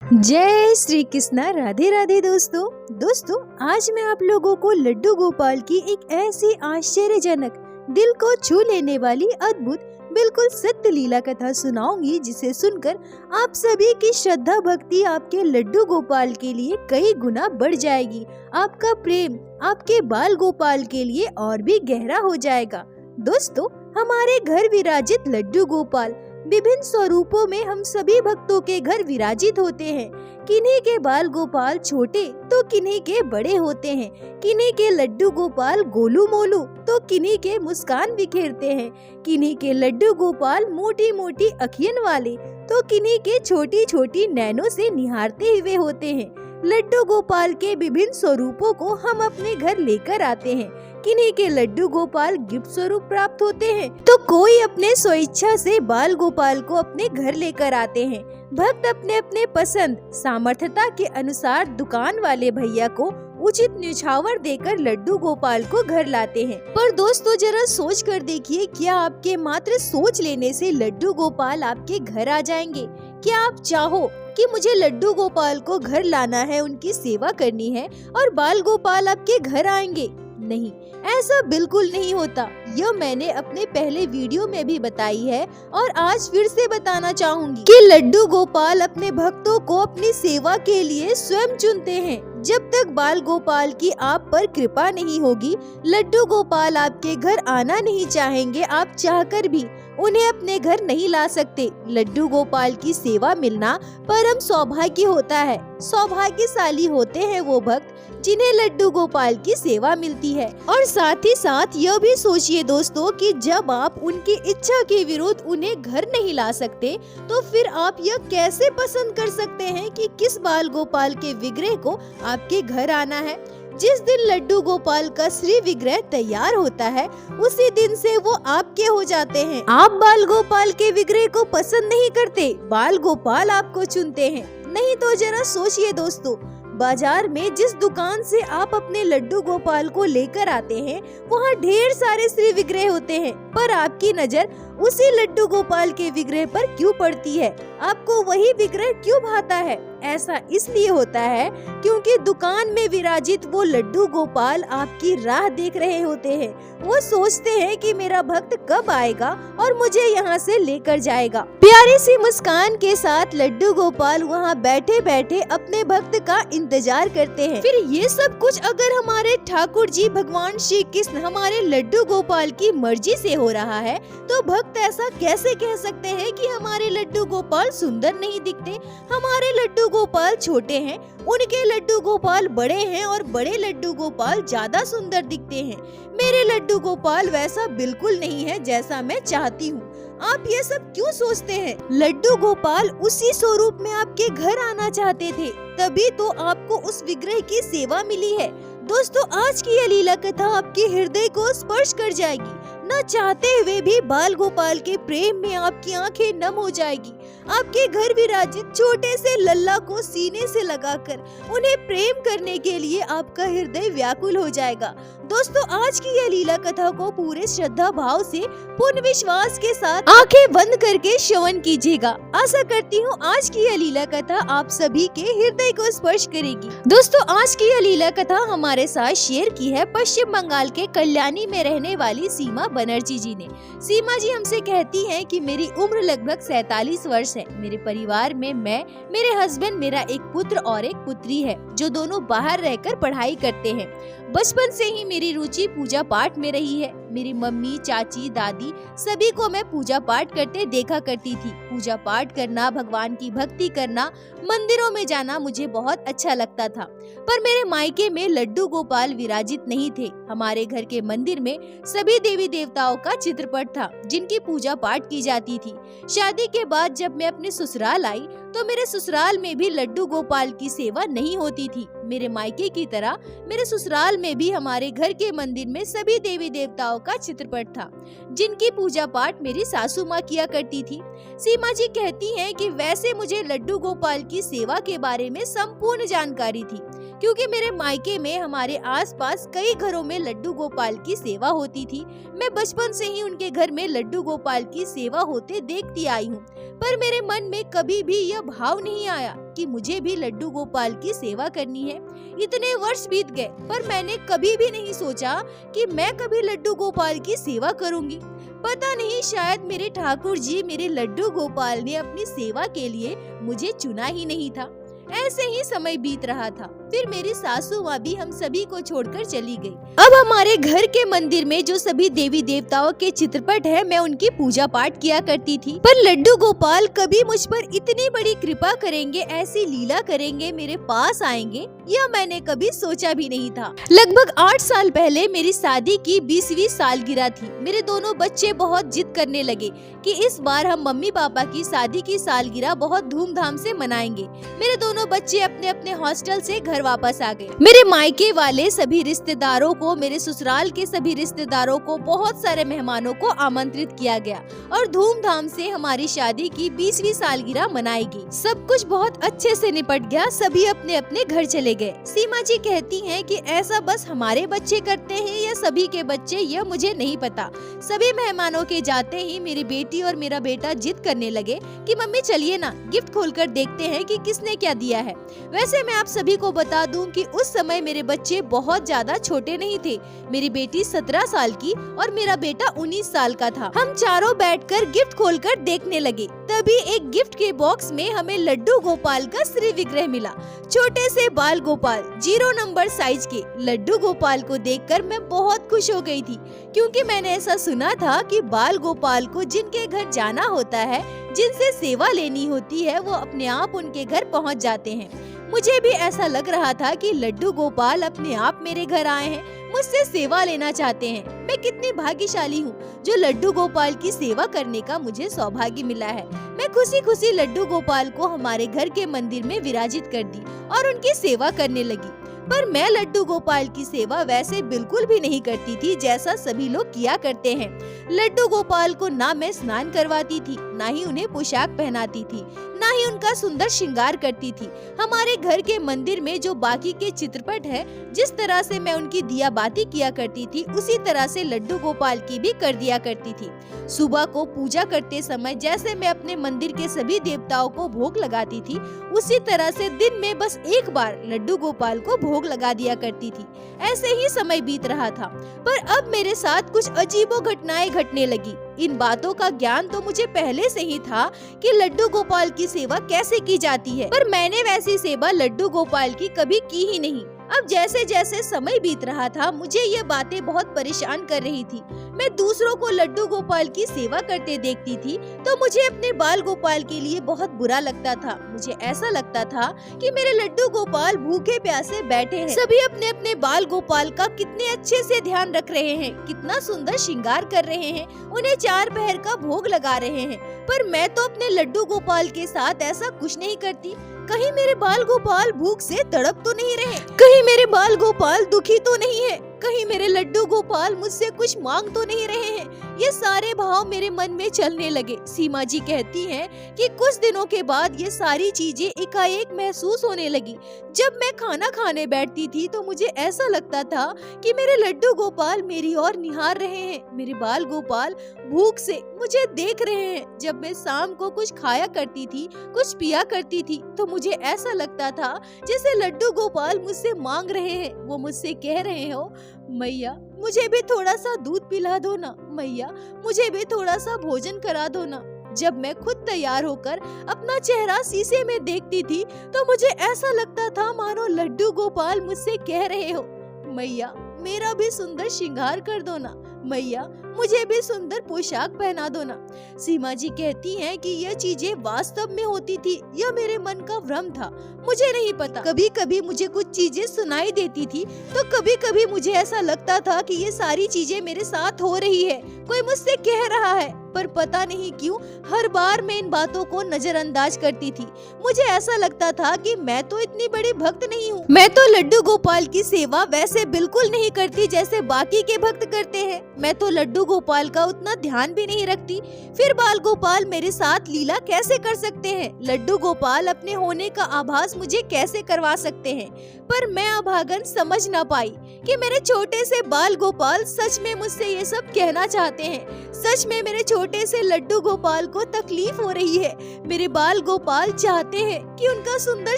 जय श्री कृष्णा। राधे राधे दोस्तों आज मैं आप लोगों को लड्डू गोपाल की एक ऐसी आश्चर्यजनक, दिल को छू लेने वाली अद्भुत, बिल्कुल सत्य लीला कथा सुनाऊंगी, जिसे सुनकर आप सभी की श्रद्धा भक्ति आपके लड्डू गोपाल के लिए कई गुना बढ़ जाएगी। आपका प्रेम आपके बाल गोपाल के लिए और भी गहरा हो जाएगा। दोस्तों, हमारे घर विराजित लड्डू गोपाल विभिन्न स्वरूपों में हम सभी भक्तों के घर विराजित होते हैं। किन्हीं के बाल गोपाल छोटे तो किन्हीं के बड़े होते हैं। किन्हीं के लड्डू गोपाल गोलू मोलू तो किन्हीं के मुस्कान बिखेरते हैं। किन्हीं के लड्डू गोपाल मोटी मोटी अखियन वाले तो किन्हीं के छोटी छोटी नैनों से निहारते हुए होते हैं। लड्डू गोपाल के विभिन्न स्वरूपों को हम अपने घर लेकर आते हैं। किन्हीं के लड्डू गोपाल गिफ्ट स्वरूप प्राप्त होते हैं तो कोई अपने स्वेच्छा से बाल गोपाल को अपने घर लेकर आते हैं। भक्त अपने अपने पसंद सामर्थ्यता के अनुसार दुकान वाले भैया को उचित न्यौछावर देकर लड्डू गोपाल को घर लाते हैं। पर दोस्तों, जरा सोच कर देखिए, क्या आपके मात्र सोच लेने से लड्डू गोपाल आपके घर आ जाएंगे? क्या आप चाहो कि मुझे लड्डू गोपाल को घर लाना है, उनकी सेवा करनी है और बाल गोपाल आपके घर आएंगे? नहीं, ऐसा बिल्कुल नहीं होता। यह मैंने अपने पहले वीडियो में भी बताई है और आज फिर से बताना चाहूंगी कि लड्डू गोपाल अपने भक्तों को अपनी सेवा के लिए स्वयं चुनते हैं। जब तक बाल गोपाल की आप पर कृपा नहीं होगी, लड्डू गोपाल आपके घर आना नहीं चाहेंगे। आप चाहकर भी उन्हें अपने घर नहीं ला सकते। लड्डू गोपाल की सेवा मिलना परम सौभाग्य होता है। सौभाग्यशाली होते हैं वो भक्त जिन्हें लड्डू गोपाल की सेवा मिलती है। और साथ ही साथ यह भी सोचिए दोस्तों कि जब आप उनकी इच्छा के विरुद्ध उन्हें घर नहीं ला सकते, तो फिर आप यह कैसे पसंद कर सकते हैं कि किस बाल गोपाल के विग्रह को आपके घर आना है? जिस दिन लड्डू गोपाल का श्री विग्रह तैयार होता है, उसी दिन से वो आपके हो जाते हैं। आप बाल गोपाल के विग्रह को पसंद नहीं करते, बाल गोपाल आपको चुनते हैं। नहीं तो जरा सोचिए दोस्तों, बाजार में जिस दुकान से आप अपने लड्डू गोपाल को लेकर आते हैं, वहाँ ढेर सारे श्री विग्रह होते हैं, पर आपकी नजर उसी लड्डू गोपाल के विग्रह पर क्यों पड़ती है? आपको वही विग्रह क्यों भाता है? ऐसा इसलिए होता है क्योंकि दुकान में विराजित वो लड्डू गोपाल आपकी राह देख रहे होते हैं। वो सोचते हैं कि मेरा भक्त कब आएगा और मुझे यहाँ से लेकर जाएगा। प्यारी सी मुस्कान के साथ लड्डू गोपाल वहाँ बैठे बैठे अपने भक्त का इंतजार करते हैं। फिर ये सब कुछ अगर हमारे ठाकुर जी भगवान श्री कृष्ण हमारे लड्डू गोपाल की मर्जी से हो रहा है, तो भक्त ऐसा कैसे कह सकते हैं कि हमारे लड्डू गोपाल सुंदर नहीं दिखते, हमारे लड्डू गोपाल छोटे हैं, उनके लड्डू गोपाल बड़े हैं और बड़े लड्डू गोपाल ज्यादा सुंदर दिखते हैं। मेरे लड्डू गोपाल वैसा बिल्कुल नहीं है जैसा मैं चाहती हूँ। आप ये सब क्यों सोचते हैं? लड्डू गोपाल उसी स्वरूप में आपके घर आना चाहते थे, तभी तो आपको उस विग्रह की सेवा मिली है। दोस्तों, आज की यह लीला कथा आपके हृदय को स्पर्श कर जाएगी। न चाहते हुए भी बाल गोपाल के प्रेम में आपकी आंखें नम हो जाएगी। आपके घर विराजित छोटे से लल्ला को सीने से लगाकर उन्हें प्रेम करने के लिए आपका हृदय व्याकुल हो जाएगा। दोस्तों, आज की यह लीला कथा को पूरे श्रद्धा भाव से, पूर्ण विश्वास के साथ आंखें बंद करके श्रवण कीजिएगा। आशा करती हूँ आज की यह लीला कथा आप सभी के हृदय को स्पर्श करेगी। दोस्तों, आज की यह लीला कथा हमारे साथ शेयर की है पश्चिम बंगाल के कल्याणी में रहने वाली सीमा बनर्जी जी ने। सीमा जी हमसे कहती हैं कि मेरी उम्र लगभग 47 वर्ष है। मेरे परिवार में मैं, मेरे हस्बैंड, मेरा एक पुत्र और एक पुत्री है, जो दोनों बाहर रहकर पढ़ाई करते हैं। बचपन से ही मेरी रुचि पूजा पाठ में रही है। मेरी मम्मी, चाची, दादी सभी को मैं पूजा पाठ करते देखा करती थी। पूजा पाठ करना, भगवान की भक्ति करना, मंदिरों में जाना मुझे बहुत अच्छा लगता था। पर मेरे मायके में लड्डू गोपाल विराजित नहीं थे। हमारे घर के मंदिर में सभी देवी देवताओं का चित्रपट था, जिनकी पूजा पाठ की जाती थी। शादी के बाद जब मैं अपने ससुराल आई, तो मेरे ससुराल में भी लड्डू गोपाल की सेवा नहीं होती थी। मेरे मायके की तरह मेरे ससुराल में भी हमारे घर के मंदिर में सभी देवी देवताओं का चित्रपट था, जिनकी पूजा पाठ मेरी सासू माँ किया करती थी। सीमा जी कहती हैं कि वैसे मुझे लड्डू गोपाल की सेवा के बारे में संपूर्ण जानकारी थी, क्योंकि मेरे मायके में हमारे आसपास कई घरों में लड्डू गोपाल की सेवा होती थी। मैं बचपन से ही उनके घर में लड्डू गोपाल की सेवा होते देखती आई हूँ। पर मेरे मन में कभी भी यह भाव नहीं आया कि मुझे भी लड्डू गोपाल की सेवा करनी है। इतने वर्ष बीत गए पर मैंने कभी भी नहीं सोचा कि मैं कभी लड्डू गोपाल की सेवा करूंगी। पता नहीं, शायद मेरे ठाकुर जी मेरे लड्डू गोपाल ने अपनी सेवा के लिए मुझे चुना ही नहीं था। ऐसे ही समय बीत रहा था। फिर मेरी सासू माँ भी हम सभी को छोड़कर चली गई। अब हमारे घर के मंदिर में जो सभी देवी देवताओं के चित्रपट है, मैं उनकी पूजा पाठ किया करती थी। पर लड्डू गोपाल कभी मुझ पर इतनी बड़ी कृपा करेंगे, ऐसी लीला करेंगे, मेरे पास आएंगे, यह मैंने कभी सोचा भी नहीं था। लगभग 8 साल पहले मेरी शादी की 20वीं सालगिरह थी। मेरे दोनों बच्चे बहुत जिद करने लगे कि इस बार हम मम्मी पापा की शादी की सालगिरह बहुत धूमधाम से मनाएंगे। मेरे दोनों बच्चे अपने अपने हॉस्टल से घर वापस आ गए। मेरे मायके वाले सभी रिश्तेदारों को, मेरे ससुराल के सभी रिश्तेदारों को, बहुत सारे मेहमानों को आमंत्रित किया गया और धूमधाम से हमारी शादी की 20वीं सालगिरह मनाई गई। सब कुछ बहुत अच्छे से निपट गया। सभी अपने अपने घर चले गए। सीमा जी कहती हैं कि ऐसा बस हमारे बच्चे करते हैं या सभी के बच्चे, यह मुझे नहीं पता। सभी मेहमानों के जाते ही मेरी बेटी और मेरा बेटा जिद करने लगे कि मम्मी चलिए ना, गिफ्ट खोलकर देखते हैं कि किसने क्या दिया है। वैसे मैं आप सभी को बता दूं कि उस समय मेरे बच्चे बहुत ज्यादा छोटे नहीं थे। मेरी बेटी 17 साल की और मेरा बेटा 19 साल का था। हम चारों बैठकर गिफ्ट खोलकर देखने लगे। तभी एक गिफ्ट के बॉक्स में हमें लड्डू गोपाल का श्री विग्रह मिला। छोटे से बाल गोपाल 0 नंबर साइज के लड्डू गोपाल को देखकर मैं बहुत खुश हो गई थी, क्योंकि मैंने ऐसा सुना था कि बाल गोपाल को जिनके घर जाना होता है, जिनसे सेवा लेनी होती है, वो अपने आप उनके घर पहुंच जाते हैं। मुझे भी ऐसा लग रहा था कि लड्डू गोपाल अपने आप मेरे घर आए हैं, मुझसे सेवा लेना चाहते हैं। मैं कितनी भाग्यशाली हूँ जो लड्डू गोपाल की सेवा करने का मुझे सौभाग्य मिला है। मैं खुशी खुशी लड्डू गोपाल को हमारे घर के मंदिर में विराजित कर दी और उनकी सेवा करने लगी। पर मैं लड्डू गोपाल की सेवा वैसे बिल्कुल भी नहीं करती थी जैसा सभी लोग किया करते हैं। लड्डू गोपाल को ना मैं स्नान करवाती थी, ना ही उन्हें पोशाक पहनाती थी, ना ही उनका सुंदर श्रृंगार करती थी। हमारे घर के मंदिर में जो बाकी के चित्रपट है, जिस तरह से मैं उनकी दिया बाती किया करती थी, उसी तरह से लड्डू गोपाल की भी कर दिया करती थी। सुबह को पूजा करते समय जैसे मैं अपने मंदिर के सभी देवताओं को भोग लगाती थी, उसी तरह से दिन में बस एक बार लड्डू गोपाल को भोग लगा दिया करती थी। ऐसे ही समय बीत रहा था। पर अब मेरे साथ कुछ अजीबो घटनाएं घटने लगी। इन बातों का ज्ञान तो मुझे पहले से ही था कि लड्डू गोपाल की सेवा कैसे की जाती है, पर मैंने वैसी सेवा लड्डू गोपाल की कभी की ही नहीं। अब जैसे जैसे समय बीत रहा था, मुझे ये बातें बहुत परेशान कर रही थी। मैं दूसरों को लड्डू गोपाल की सेवा करते देखती थी तो मुझे अपने बाल गोपाल के लिए बहुत बुरा लगता था। मुझे ऐसा लगता था कि मेरे लड्डू गोपाल भूखे प्यासे बैठे हैं। सभी अपने अपने बाल गोपाल का कितने अच्छे से ध्यान रख रहे हैं, कितना सुंदर श्रृंगार कर रहे हैं, उन्हें 4 पहर का भोग लगा रहे हैं, पर मैं तो अपने लड्डू गोपाल के साथ ऐसा कुछ नहीं करती। कहीं मेरे बाल गोपाल भूख से तड़प तो नहीं रहे, कहीं मेरे बाल गोपाल दुखी तो नहीं है, कहीं मेरे लड्डू गोपाल मुझसे कुछ मांग तो नहीं रहे हैं। ये सारे भाव मेरे मन में चलने लगे। सीमा जी कहती हैं कि कुछ दिनों के बाद ये सारी चीजें एकाएक महसूस होने लगी। जब मैं खाना खाने बैठती थी तो मुझे ऐसा लगता था कि मेरे लड्डू गोपाल मेरी ओर निहार रहे हैं, मेरे बाल गोपाल भूख से मुझे देख रहे हैं। जब मैं शाम को कुछ खाया करती थी, कुछ पिया करती थी, तो मुझे ऐसा लगता था जैसे लड्डू गोपाल मुझसे मांग रहे हैं। वो मुझसे कह रहे हो, मैया मुझे भी थोड़ा सा दूध पिला दो ना, मैया मुझे भी थोड़ा सा भोजन करा दो ना। जब मैं खुद तैयार होकर अपना चेहरा शीशे में देखती थी तो मुझे ऐसा लगता था मानो लड्डू गोपाल मुझसे कह रहे हो, मैया मेरा भी सुंदर श्रृंगार कर दो ना, मैया मुझे भी सुंदर पोशाक पहना दो ना। सीमा जी कहती हैं कि यह चीजें वास्तव में होती थी या मेरे मन का भ्रम था, मुझे नहीं पता। कभी कभी मुझे कुछ चीजें सुनाई देती थी तो कभी कभी मुझे ऐसा लगता था कि ये सारी चीजें मेरे साथ हो रही है, कोई मुझसे कह रहा है, पर पता नहीं क्यों हर बार मैं इन बातों को नजरअंदाज करती थी। मुझे ऐसा लगता था कि मैं तो इतनी बड़ी भक्त नहीं हूँ, मैं तो लड्डू गोपाल की सेवा वैसे बिल्कुल नहीं करती जैसे बाकी के भक्त करते हैं। मैं तो लड्डू गोपाल का उतना ध्यान भी नहीं रखती, फिर बाल गोपाल मेरे साथ लीला कैसे कर सकते हैं? लड्डू गोपाल अपने होने का आभास मुझे कैसे करवा सकते हैं? पर मैं अभागन समझ ना पाई कि मेरे छोटे से बाल गोपाल सच में मुझसे ये सब कहना चाहते हैं। सच में मेरे छोटे से लड्डू गोपाल को तकलीफ हो रही है। मेरे बाल गोपाल चाहते हैं कि उनका सुंदर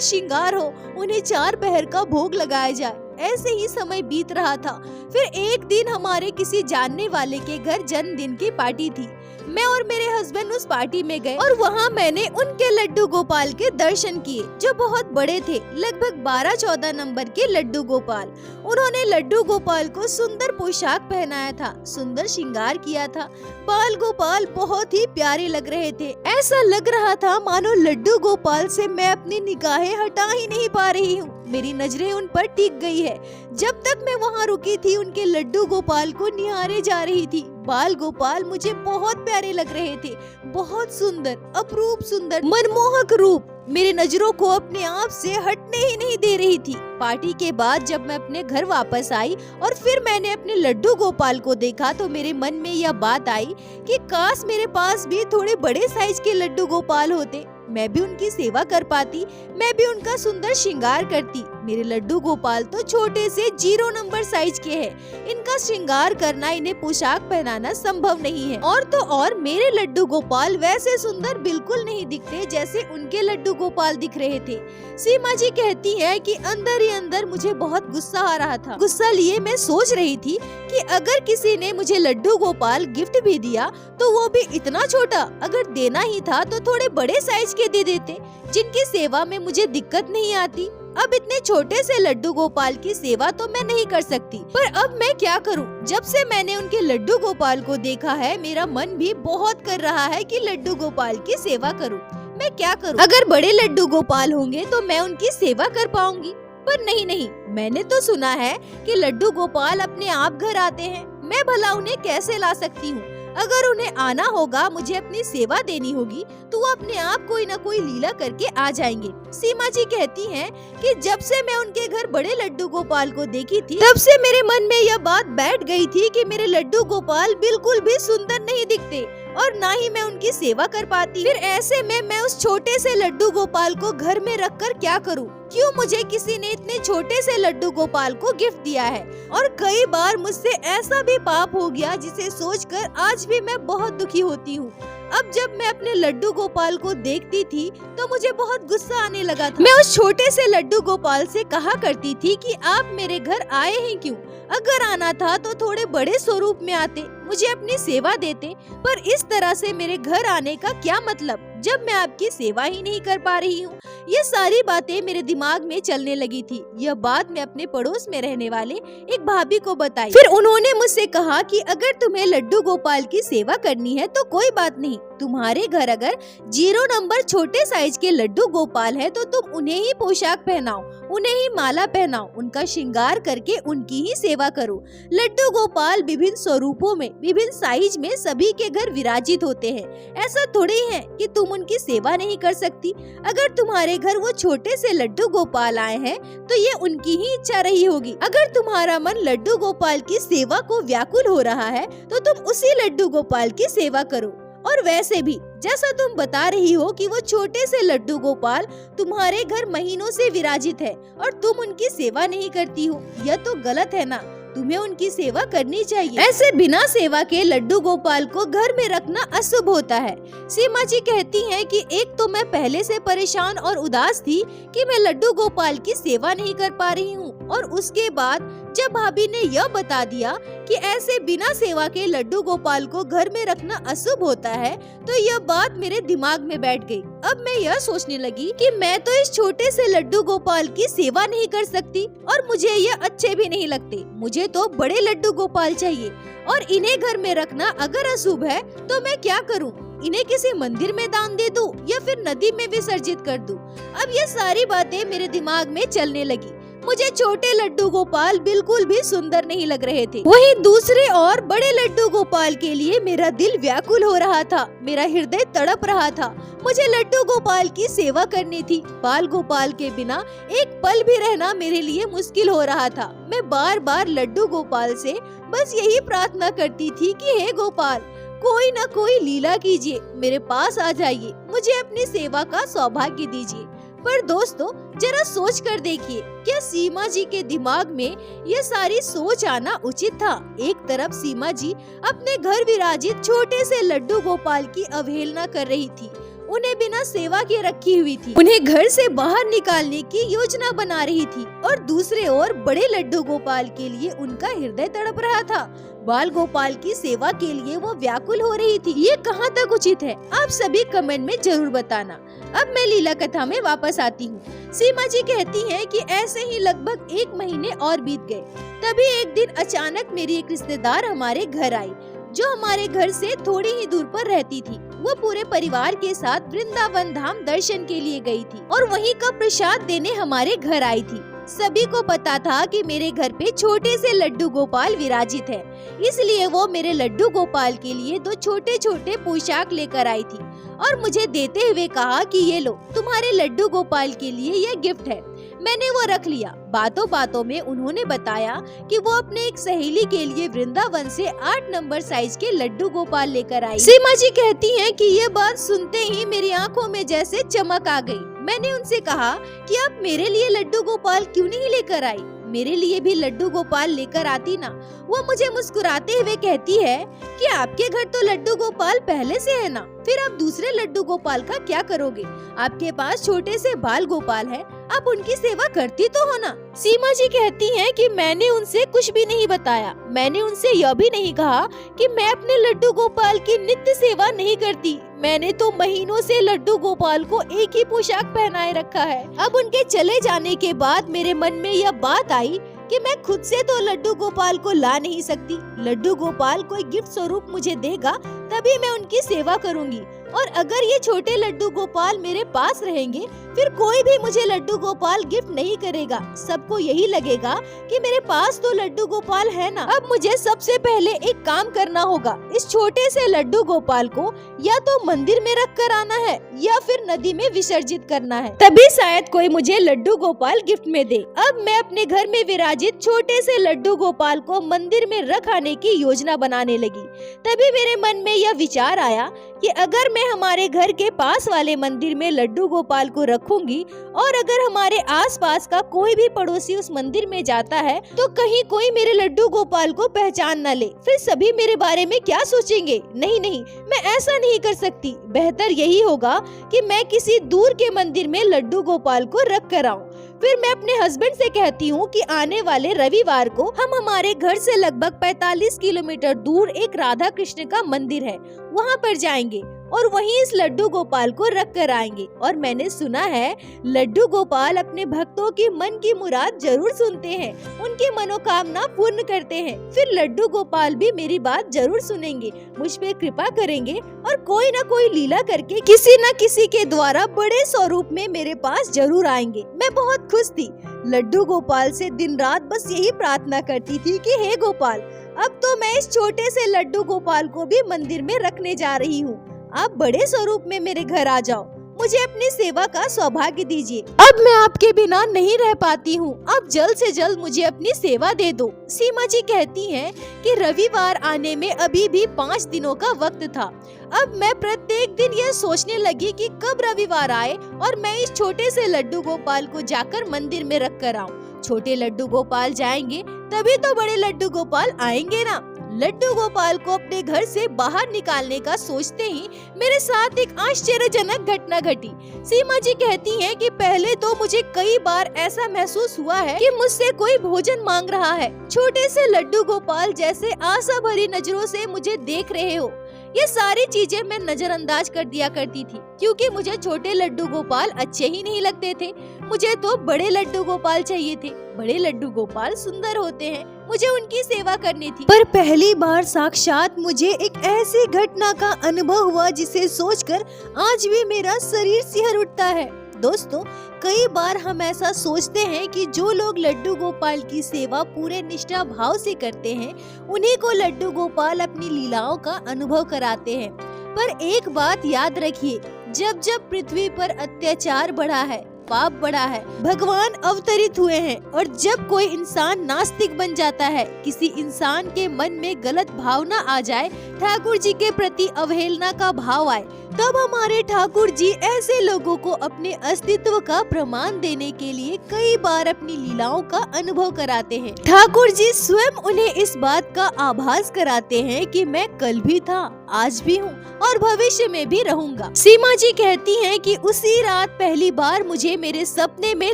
श्रृंगार हो, उन्हें 4 पहर का भोग लगाया जाए। ऐसे ही समय बीत रहा था। फिर एक दिन हमारे किसी जानने वाले के घर जन्मदिन की पार्टी थी। मैं और मेरे हस्बैंड उस पार्टी में गए और वहाँ मैंने उनके लड्डू गोपाल के दर्शन किए, जो बहुत बड़े थे, लगभग 12-14 नंबर के लड्डू गोपाल। उन्होंने लड्डू गोपाल को सुंदर पोशाक पहनाया था, सुंदर श्रृंगार किया था। बाल गोपाल बहुत ही प्यारे लग रहे थे। ऐसा लग रहा था मानो लड्डू गोपाल से मैं अपनी निगाहें हटा ही नहीं पा रही हूँ। मेरी नजरें उन पर टिक गई है। जब तक मैं वहाँ रुकी थी, उनके लड्डू गोपाल को निहारे जा रही थी। बाल गोपाल मुझे बहुत प्यारे लग रहे थे, बहुत सुंदर, अपरूप सुंदर, मनमोहक रूप मेरी नजरों को अपने आप से हटने ही नहीं दे रही थी। पार्टी के बाद जब मैं अपने घर वापस आई और फिर मैंने अपने लड्डू गोपाल को देखा, तो मेरे मन में यह बात आई कि काश मेरे पास भी थोड़े बड़े साइज के लड्डू गोपाल होते, मैं भी उनकी सेवा कर पाती, मैं भी उनका सुंदर श्रृंगार करती। मेरे लड्डू गोपाल तो छोटे से 0 नंबर साइज के हैं। इनका श्रृंगार करना, इन्हें पोशाक पहनाना संभव नहीं है। और तो और मेरे लड्डू गोपाल वैसे सुंदर बिल्कुल नहीं दिखते जैसे उनके लड्डू गोपाल दिख रहे थे। सीमा जी कहती है कि अंदर ही अंदर मुझे बहुत गुस्सा आ रहा था। गुस्सा लिए मैं सोच रही थी कि अगर किसी ने मुझे लड्डू गोपाल गिफ्ट भी दिया तो वो भी इतना छोटा, अगर देना ही था तो थोड़े बड़े साइज के दे देते, जिनकी सेवा में मुझे दिक्कत नहीं आती। अब इतने छोटे से लड्डू गोपाल की सेवा तो मैं नहीं कर सकती, पर अब मैं क्या करूं? जब से मैंने उनके लड्डू गोपाल को देखा है, मेरा मन भी बहुत कर रहा है कि लड्डू गोपाल की सेवा करूं। मैं क्या करूं? अगर बड़े लड्डू गोपाल होंगे तो मैं उनकी सेवा कर पाऊंगी, पर नहीं, मैंने तो सुना है कि लड्डू गोपाल अपने आप घर आते हैं। मैं भला उन्हें कैसे ला सकती हूँ? अगर उन्हें आना होगा, मुझे अपनी सेवा देनी होगी, तो वो अपने आप कोई न कोई लीला करके आ जाएंगे। सीमा जी कहती हैं कि जब से मैं उनके घर बड़े लड्डू गोपाल को देखी थी, तब से मेरे मन में यह बात बैठ गई थी कि मेरे लड्डू गोपाल बिल्कुल भी सुंदर नहीं दिखते और ना ही मैं उनकी सेवा कर पाती। फिर ऐसे में मैं उस छोटे से लड्डू गोपाल को घर में रखकर क्या करूं? क्यों मुझे किसी ने इतने छोटे से लड्डू गोपाल को गिफ्ट दिया है? और कई बार मुझसे ऐसा भी पाप हो गया जिसे सोचकर आज भी मैं बहुत दुखी होती हूँ। अब जब मैं अपने लड्डू गोपाल को देखती थी तो मुझे बहुत गुस्सा आने लगा था। मैं उस छोटे से लड्डू गोपाल से कहा करती थी कि आप मेरे घर आए हैं क्यों? अगर आना था तो थोड़े बड़े स्वरूप में आते, मुझे अपनी सेवा देते, पर इस तरह से मेरे घर आने का क्या मतलब जब मैं आपकी सेवा ही नहीं कर पा रही हूँ? ये सारी बातें मेरे दिमाग में चलने लगी थी। यह बात मैं अपने पड़ोस में रहने वाले एक भाभी को बताई। फिर उन्होंने मुझसे कहा कि अगर तुम्हें लड्डू गोपाल की सेवा करनी है तो कोई बात नहीं, तुम्हारे घर अगर 0 नंबर छोटे साइज के लड्डू गोपाल है तो तुम उन्हें ही पोशाक पहनाओ, उन्हें ही माला पहनाओ, उनका श्रृंगार करके उनकी ही सेवा करो। लड्डू गोपाल विभिन्न स्वरूपों में, विभिन्न साइज में सभी के घर विराजित होते हैं। ऐसा थोड़ी है कि तुम उनकी सेवा नहीं कर सकती। अगर तुम्हारे घर वो छोटे से लड्डू गोपाल आए हैं तो ये उनकी ही इच्छा रही होगी। अगर तुम्हारा मन लड्डू गोपाल की सेवा को व्याकुल हो रहा है तो तुम उसी लड्डू गोपाल की सेवा करो। और वैसे भी जैसा तुम बता रही हो कि वो छोटे से लड्डू गोपाल तुम्हारे घर महीनों से विराजित है और तुम उनकी सेवा नहीं करती हो, यह तो गलत है ना। तुम्हें उनकी सेवा करनी चाहिए। ऐसे बिना सेवा के लड्डू गोपाल को घर में रखना अशुभ होता है। सीमा जी कहती हैं कि एक तो मैं पहले से परेशान और उदास थी कि मैं लड्डू गोपाल की सेवा नहीं कर पा रही हूँ, और उसके बाद जब भाभी ने यह बता दिया कि ऐसे बिना सेवा के लड्डू गोपाल को घर में रखना अशुभ होता है, तो यह बात मेरे दिमाग में बैठ गई। अब मैं यह सोचने लगी कि मैं तो इस छोटे से लड्डू गोपाल की सेवा नहीं कर सकती और मुझे यह अच्छे भी नहीं लगते। मुझे तो बड़े लड्डू गोपाल चाहिए, और इन्हें घर में रखना अगर अशुभ है तो मैं क्या करूं? इन्हें किसी मंदिर में दान दे दूं या फिर नदी में विसर्जित कर दूं? अब ये सारी बातें मेरे दिमाग में चलने लगी। मुझे छोटे लड्डू गोपाल बिल्कुल भी सुंदर नहीं लग रहे थे। वहीं दूसरे और बड़े लड्डू गोपाल के लिए मेरा दिल व्याकुल हो रहा था, मेरा हृदय तड़प रहा था। मुझे लड्डू गोपाल की सेवा करनी थी। बाल गोपाल के बिना एक पल भी रहना मेरे लिए मुश्किल हो रहा था। मैं बार बार लड्डू गोपाल से बस यही प्रार्थना करती थी कि हे गोपाल, कोई न कोई लीला कीजिए, मेरे पास आ जाइए, मुझे अपनी सेवा का सौभाग्य दीजिए। पर दोस्तों, जरा सोच कर देखिए, क्या सीमा जी के दिमाग में ये सारी सोच आना उचित था? एक तरफ सीमा जी अपने घर विराजित छोटे से लड्डू गोपाल की अवहेलना कर रही थी, उन्हें बिना सेवा के रखी हुई थी, उन्हें घर से बाहर निकालने की योजना बना रही थी, और दूसरे ओर बड़े लड्डू गोपाल के लिए उनका हृदय तड़प रहा था। बाल गोपाल की सेवा के लिए वो व्याकुल हो रही थी। ये कहाँ तक उचित है? आप सभी कमेंट में जरूर बताना। अब मैं लीला कथा में वापस आती हूँ। सीमा जी कहती हैं कि ऐसे ही लगभग 1 महीने और बीत गए। तभी एक दिन अचानक मेरी एक रिश्तेदार हमारे घर आई, जो हमारे घर से थोड़ी ही दूर पर रहती थी। वो पूरे परिवार के साथ वृंदावन धाम दर्शन के लिए गई थी और वहीं का प्रसाद देने हमारे घर आई थी। सभी को पता था कि मेरे घर पे छोटे से लड्डू गोपाल विराजित है, इसलिए वो मेरे लड्डू गोपाल के लिए 2 छोटे छोटे पोशाक लेकर आई थी और मुझे देते हुए कहा कि ये लो, तुम्हारे लड्डू गोपाल के लिए ये गिफ्ट है। मैंने वो रख लिया। बातों बातों में उन्होंने बताया कि वो अपने एक सहेली के लिए वृंदावन से 8 नंबर साइज के लड्डू गोपाल लेकर आई। सीमा जी कहती हैं कि ये बात सुनते ही मेरी आंखों में जैसे चमक आ गई। मैंने उनसे कहा कि आप मेरे लिए लड्डू गोपाल क्यों नहीं लेकर आई? मेरे लिए भी लड्डू गोपाल लेकर आती ना। वो मुझे मुस्कुराते हुए कहती है कि आपके घर तो लड्डू गोपाल पहले से है ना, फिर आप दूसरे लड्डू गोपाल का क्या करोगे? आपके पास छोटे से बाल गोपाल है, आप उनकी सेवा करती तो हो ना। सीमा जी कहती हैं कि मैंने उनसे कुछ भी नहीं बताया। मैंने उनसे यह भी नहीं कहा कि मैं अपने लड्डू गोपाल की नित्य सेवा नहीं करती। मैंने तो महीनों से लड्डू गोपाल को एक ही पोशाक पहनाए रखा है। अब उनके चले जाने के बाद मेरे मन में यह बात आई कि मैं खुद से तो लड्डू गोपाल को ला नहीं सकती। लड्डू गोपाल कोई गिफ्ट स्वरूप मुझे देगा, तभी मैं उनकी सेवा करूंगी। और अगर ये छोटे लड्डू गोपाल मेरे पास रहेंगे, फिर कोई भी मुझे लड्डू गोपाल गिफ्ट नहीं करेगा। सबको यही लगेगा कि मेरे पास तो लड्डू गोपाल है ना। अब मुझे सबसे पहले एक काम करना होगा। इस छोटे से लड्डू गोपाल को या तो मंदिर में रख कर आना है या फिर नदी में विसर्जित करना है, तभी शायद कोई मुझे लड्डू गोपाल गिफ्ट में दे। अब मैं अपने घर में विराजित छोटे से लड्डू गोपाल को मंदिर में रख आने की योजना बनाने लगी। तभी मेरे मन में यह विचार आया कि अगर मैं हमारे घर के पास वाले मंदिर में लड्डू गोपाल को रखूंगी और अगर हमारे आसपास का कोई भी पड़ोसी उस मंदिर में जाता है तो कहीं कोई मेरे लड्डू गोपाल को पहचान न ले, फिर सभी मेरे बारे में क्या सोचेंगे? नहीं नहीं, मैं ऐसा नहीं कर सकती। बेहतर यही होगा कि मैं किसी दूर के मंदिर में लड्डू गोपाल को रख कर आऊं। फिर मैं अपने हस्बैंड से कहती हूँ कि आने वाले रविवार को हम हमारे घर से लगभग 45 किलोमीटर दूर एक राधा कृष्ण का मंदिर है, वहाँ पर जाएंगे और वहीं इस लड्डू गोपाल को रख कर आएंगे। और मैंने सुना है लड्डू गोपाल अपने भक्तों की मन की मुराद जरूर सुनते हैं, उनकी मनोकामना पूर्ण करते हैं। फिर लड्डू गोपाल भी मेरी बात जरूर सुनेंगे, मुझ पे कृपा करेंगे और कोई न कोई लीला करके किसी न किसी के द्वारा बड़े स्वरूप में मेरे पास जरूर आएंगे। मैं बहुत खुश थी। लड्डू गोपाल से दिन रात बस यही प्रार्थना करती थी कि हे गोपाल, अब तो मैं इस छोटे से लड्डू गोपाल को भी मंदिर में रखने जा रही हूँ। आप बड़े स्वरूप में मेरे घर आ जाओ, मुझे अपनी सेवा का सौभाग्य दीजिए। अब मैं आपके बिना नहीं रह पाती हूँ, आप जल्द से जल्द मुझे अपनी सेवा दे दो। सीमा जी कहती हैं कि रविवार आने में अभी भी 5 दिनों का वक्त था। अब मैं प्रत्येक दिन यह सोचने लगी कि कब रविवार आए और मैं इस छोटे से लड्डू गोपाल को जाकर मंदिर में रख कर आऊँ। छोटे लड्डू गोपाल जाएंगे तभी तो बड़े लड्डू गोपाल आएंगे ना। लड्डू गोपाल को अपने घर से बाहर निकालने का सोचते ही मेरे साथ एक आश्चर्यजनक घटना घटी। सीमा जी कहती हैं कि पहले तो मुझे कई बार ऐसा महसूस हुआ है कि मुझसे कोई भोजन मांग रहा है। छोटे से लड्डू गोपाल जैसे आशा भरी नजरों से मुझे देख रहे हो। ये सारी चीजें मैं नजरअंदाज कर दिया करती थी, क्योंकि मुझे छोटे लड्डू गोपाल अच्छे ही नहीं लगते थे। मुझे तो बड़े लड्डू गोपाल चाहिए थे। बड़े लड्डू गोपाल सुंदर होते हैं, मुझे उनकी सेवा करनी थी। पर पहली बार साक्षात मुझे एक ऐसी घटना का अनुभव हुआ जिसे सोचकर आज भी मेरा शरीर सिहर उठता है। दोस्तों, कई बार हम ऐसा सोचते हैं कि जो लोग लड्डू गोपाल की सेवा पूरे निष्ठा भाव से करते हैं, उन्हीं को लड्डू गोपाल अपनी लीलाओं का अनुभव कराते हैं। पर एक बात याद रखिए, जब जब पृथ्वी पर अत्याचार बढ़ा है, पाप बढ़ा है, भगवान अवतरित हुए हैं, और जब कोई इंसान नास्तिक बन जाता है, किसी इंसान के मन में गलत भावना आ जाए, ठाकुर जी के प्रति अवहेलना का भाव आए, तब हमारे ठाकुर जी ऐसे लोगों को अपने अस्तित्व का प्रमाण देने के लिए कई बार अपनी लीलाओं का अनुभव कराते हैं। ठाकुर जी स्वयं उन्हें इस बात का आभास कराते हैं कि मैं कल भी था, आज भी हूँ और भविष्य में भी रहूंगा। सीमा जी कहती हैं कि उसी रात पहली बार मुझे मेरे सपने में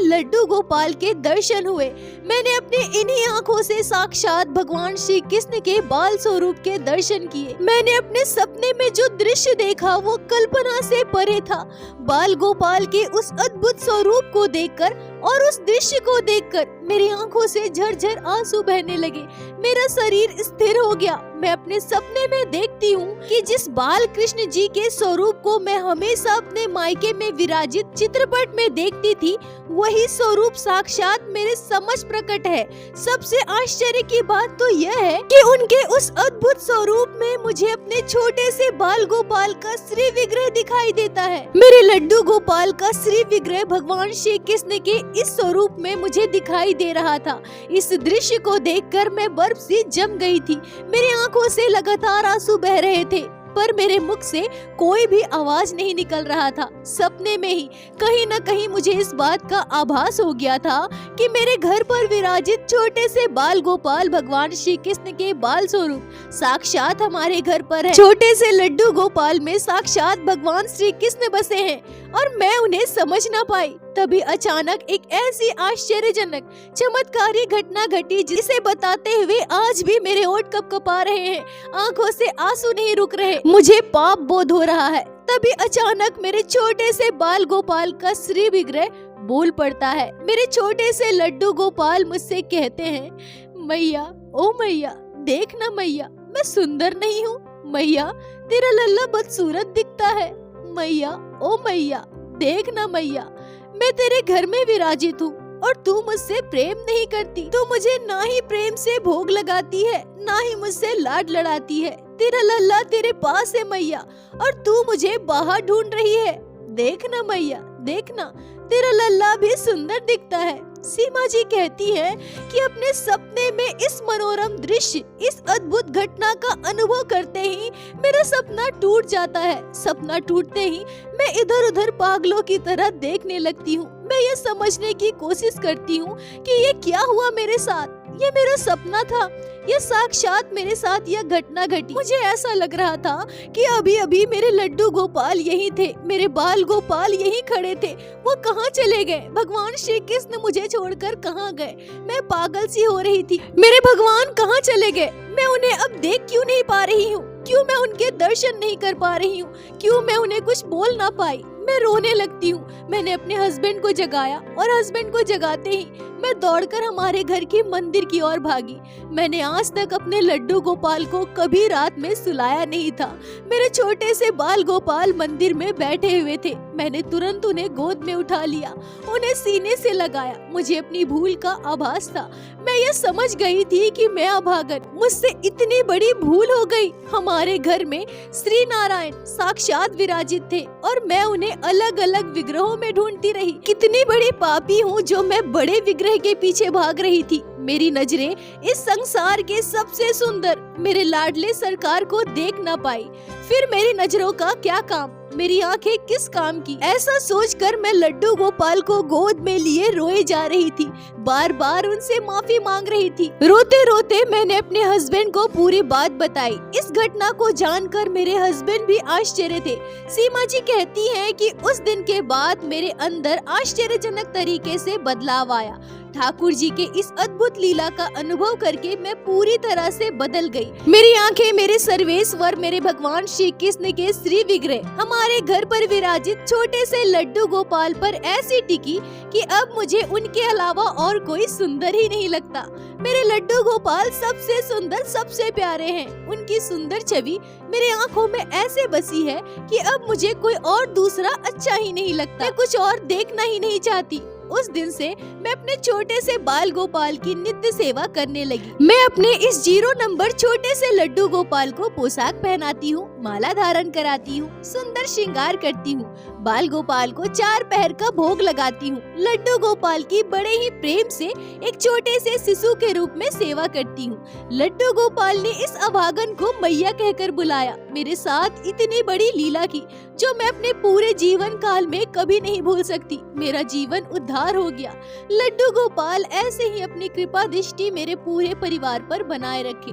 लड्डू गोपाल के दर्शन हुए। मैंने अपने इन्हीं आँखों से साक्षात भगवान श्री कृष्ण के बाल स्वरूप के दर्शन किए। मैंने अपने सपने में जो दृश्य देखा वो कल्पना से परे था। बाल गोपाल के उस अद्भुत स्वरूप को देखकर और उस दृश्य को देखकर मेरी आंखों से झरझर आंसू बहने लगे। मेरा शरीर स्थिर हो गया। मैं अपने सपने में देखती हूँ कि जिस बाल कृष्ण जी के स्वरूप को मैं हमेशा अपने मायके में विराजित चित्रपट में देखती थी, वही स्वरूप साक्षात मेरे समक्ष प्रकट है। सबसे आश्चर्य की बात तो यह है कि उनके उस अद्भुत स्वरूप में मुझे अपने छोटे से बाल गोपाल का श्री विग्रह दिखाई देता है। मेरे लड्डू गोपाल का श्री विग्रह भगवान श्री कृष्ण के इस स्वरूप में मुझे दिखाई दे रहा था। इस दृश्य को देखकर मैं बर्फ सी जम गई थी। मेरी आंखों से लगातार आंसू बह रहे थे, पर मेरे मुख से कोई भी आवाज नहीं निकल रहा था। सपने में ही कहीं न कहीं मुझे इस बात का आभास हो गया था कि मेरे घर पर विराजित छोटे से बाल गोपाल भगवान श्री कृष्ण के बाल स्वरूप साक्षात हमारे घर पर है। छोटे से लड्डू गोपाल में साक्षात भगवान श्री कृष्ण बसे हैं और मैं उन्हें समझ ना पाई। तभी अचानक एक ऐसी आश्चर्यजनक चमत्कारी घटना घटी जिसे बताते हुए आज भी मेरे होंठ कपकपा रहे हैं, आंखों से आंसू नहीं रुक रहे, मुझे पाप बोध हो रहा है। तभी अचानक मेरे छोटे से बाल गोपाल का श्री विग्रह बोल पड़ता है। मेरे छोटे से लड्डू गोपाल मुझसे कहते हैं, मैया, ओ मैया, देख ना मैया, मैं सुंदर नहीं हूँ? मैया, तेरा लल्ला बदसूरत दिखता है। मैया, ओ मैया, देख ना मैया, मैं तेरे घर में विराजित हूँ और तू मुझसे प्रेम नहीं करती। तू मुझे ना ही प्रेम से भोग लगाती है, ना ही मुझसे लाड लड़ाती है। तेरा लल्ला तेरे पास है मैया, और तू मुझे बाहर ढूंढ रही है। देखना मैया, देखना, तेरा लल्ला भी सुंदर दिखता है। सीमा जी कहती है कि अपने सपने में इस मनोरम दृश्य, इस अद्भुत घटना का अनुभव करते ही मेरा सपना टूट जाता है। सपना टूटते ही मैं इधर उधर पागलों की तरह देखने लगती हूँ। मैं ये समझने की कोशिश करती हूँ कि ये क्या हुआ मेरे साथ। ये मेरा सपना था, ये साक्षात मेरे साथ यह घटना घटी। मुझे ऐसा लग रहा था कि अभी अभी मेरे लड्डू गोपाल यही थे, मेरे बाल गोपाल यही खड़े थे। वो कहाँ चले गए? भगवान श्री कृष्ण मुझे छोड़कर कहाँ गए? मैं पागल सी हो रही थी। मेरे भगवान कहाँ चले गए? मैं उन्हें अब देख क्यों नहीं पा रही हूँ? क्यों मैं उनके दर्शन नहीं कर पा रही हूँ? क्यों मैं उन्हें कुछ बोल ना पाई? मैं रोने लगती हूँ। मैंने अपने हस्बैंड को जगाया और हस्बैंड को जगाते ही मैं दौड़कर हमारे घर के मंदिर की ओर भागी। मैंने आज तक अपने लड्डू गोपाल को कभी रात में सुलाया नहीं था। मेरे छोटे से बाल गोपाल मंदिर में बैठे हुए थे। मैंने तुरंत उन्हें गोद में उठा लिया, उन्हें सीने से लगाया। मुझे अपनी भूल का आभास था। मैं ये समझ गई थी कि मैं अभागन, मुझसे इतनी बड़ी भूल हो गई। हमारे घर में श्री नारायण साक्षात विराजित थे और मैं उन्हें अलग अलग विग्रहों में ढूंढती रही। कितनी बड़ी पापी हूँ जो मैं बड़े विग्रह के पीछे भाग रही थी। मेरी नजरें इस संसार के सबसे सुंदर मेरे लाडले सरकार को देख न पाई। फिर मेरी नजरों का क्या काम? मेरी आंखें किस काम की? ऐसा सोचकर मैं लड्डू गोपाल को गोद में लिए रोए जा रही थी, बार बार उनसे माफी मांग रही थी। रोते रोते मैंने अपने हस्बैंड को पूरी बात बताई। इस घटना को जानकर मेरे हस्बैंड भी आश्चर्य थे। सीमा जी कहती हैं कि उस दिन के बाद मेरे अंदर आश्चर्यजनक तरीके से बदलाव आया। ठाकुर जी के इस अद्भुत लीला का अनुभव करके मैं पूरी तरह से बदल गई। मेरी आंखें मेरे सर्वेश्वर, मेरे भगवान श्री कृष्ण के श्री विग्रह हमारे घर पर विराजित छोटे से लड्डू गोपाल पर ऐसी टिकी कि अब मुझे उनके अलावा और कोई सुंदर ही नहीं लगता। मेरे लड्डू गोपाल सबसे सुंदर, सबसे प्यारे हैं। उनकी सुंदर छवि मेरी आंखों में ऐसे बसी है कि अब मुझे कोई और दूसरा अच्छा ही नहीं लगता। मैं कुछ और देखना ही नहीं चाहती। उस दिन से मैं अपने छोटे से बाल गोपाल की नित्य सेवा करने लगी। मैं अपने इस 0 नंबर छोटे से लड्डू गोपाल को पोशाक पहनाती हूँ, माला धारण कराती हूँ, सुंदर श्रृंगार करती हूँ। बाल गोपाल को 4 पहर का भोग लगाती हूँ। लड्डू गोपाल की बड़े ही प्रेम से एक छोटे से शिशु के रूप में सेवा करती हूँ। लड्डू गोपाल ने इस अभागन को मैया कहकर बुलाया, मेरे साथ इतनी बड़ी लीला की जो मैं अपने पूरे जीवन काल में कभी नहीं भूल सकती। मेरा जीवन उद्धार हो गया। लड्डू गोपाल ऐसे ही अपनी कृपा दृष्टि मेरे पूरे परिवार पर बनाए रखे।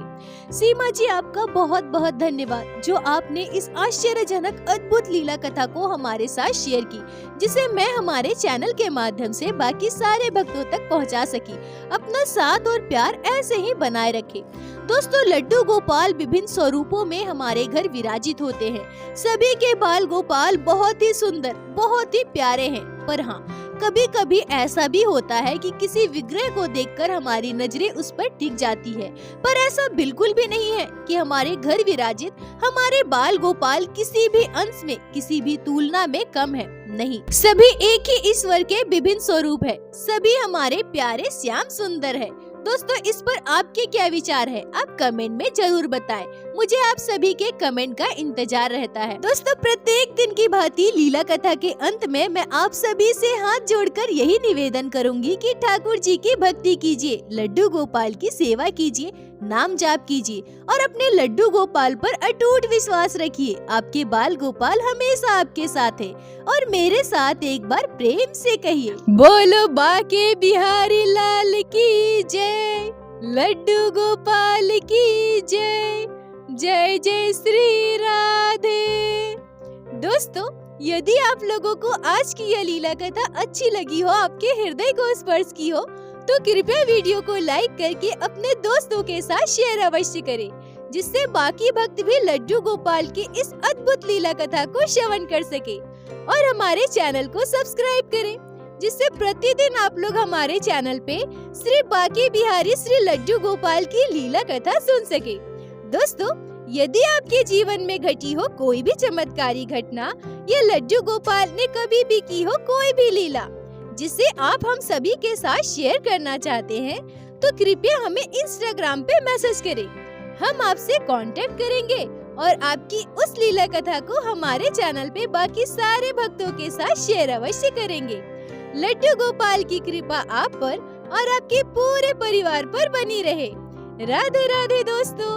सीमा जी, आपका बहुत बहुत धन्यवाद जो आपने इस आश्चर्यजनक अद्भुत लीला कथा को हमारे साथ शेयर की, जिसे मैं हमारे चैनल के माध्यम से बाकी सारे भक्तों तक पहुंचा सकी। अपना साथ और प्यार ऐसे ही बनाए रखे। दोस्तों, लड्डू गोपाल विभिन्न स्वरूपों में हमारे घर विराजित होते हैं। सभी के बाल गोपाल बहुत ही सुंदर, बहुत ही प्यारे हैं। पर हाँ, कभी कभी ऐसा भी होता है कि किसी विग्रह को देखकर हमारी नजरें उस पर टिक जाती है। पर ऐसा बिल्कुल भी नहीं है कि हमारे घर विराजित हमारे बाल गोपाल किसी भी अंश में, किसी भी तुलना में कम है। नहीं, सभी एक ही ईश्वर के विभिन्न स्वरूप है। सभी हमारे प्यारे श्याम सुंदर है। दोस्तों, इस पर आपके क्या विचार है? आप कमेंट में जरूर बताएं। मुझे आप सभी के कमेंट का इंतजार रहता है। दोस्तों, प्रत्येक दिन की भांति लीला कथा के अंत में मैं आप सभी से हाथ जोड़कर यही निवेदन करूंगी कि ठाकुर जी की भक्ति कीजिए, लड्डू गोपाल की सेवा कीजिए, नाम जाप कीजिए और अपने लड्डू गोपाल पर अटूट विश्वास रखिए। आपके बाल गोपाल हमेशा आपके साथ है। और मेरे साथ एक बार प्रेम से कहिए, बोलो बाके बिहारी लाल की जय, लड्डू गोपाल की जय, जय जय श्री राधे। दोस्तों, यदि आप लोगों को आज की यह लीला कथा अच्छी लगी हो, आपके हृदय को स्पर्श की हो, तो कृपया वीडियो को लाइक करके अपने दोस्तों के साथ शेयर अवश्य करें, जिससे बाकी भक्त भी लड्डू गोपाल की इस अद्भुत लीला कथा को श्रवण कर सके। और हमारे चैनल को सब्सक्राइब करें, जिससे प्रतिदिन आप लोग हमारे चैनल पे श्री बाके बिहारी श्री लड्डू गोपाल की लीला कथा सुन सके। दोस्तों, यदि आपके जीवन में घटी हो कोई भी चमत्कारी घटना या लड्डू गोपाल ने कभी भी की हो कोई भी लीला जिसे आप हम सभी के साथ शेयर करना चाहते हैं, तो कृपया हमें इंस्टाग्राम पे मैसेज करें। हम आपसे कांटेक्ट करेंगे और आपकी उस लीला कथा को हमारे चैनल पे बाकी सारे भक्तों के साथ शेयर अवश्य करेंगे। लड्डू गोपाल की कृपा आप पर और आपके पूरे परिवार पर बनी रहे। राधे राधे दोस्तों।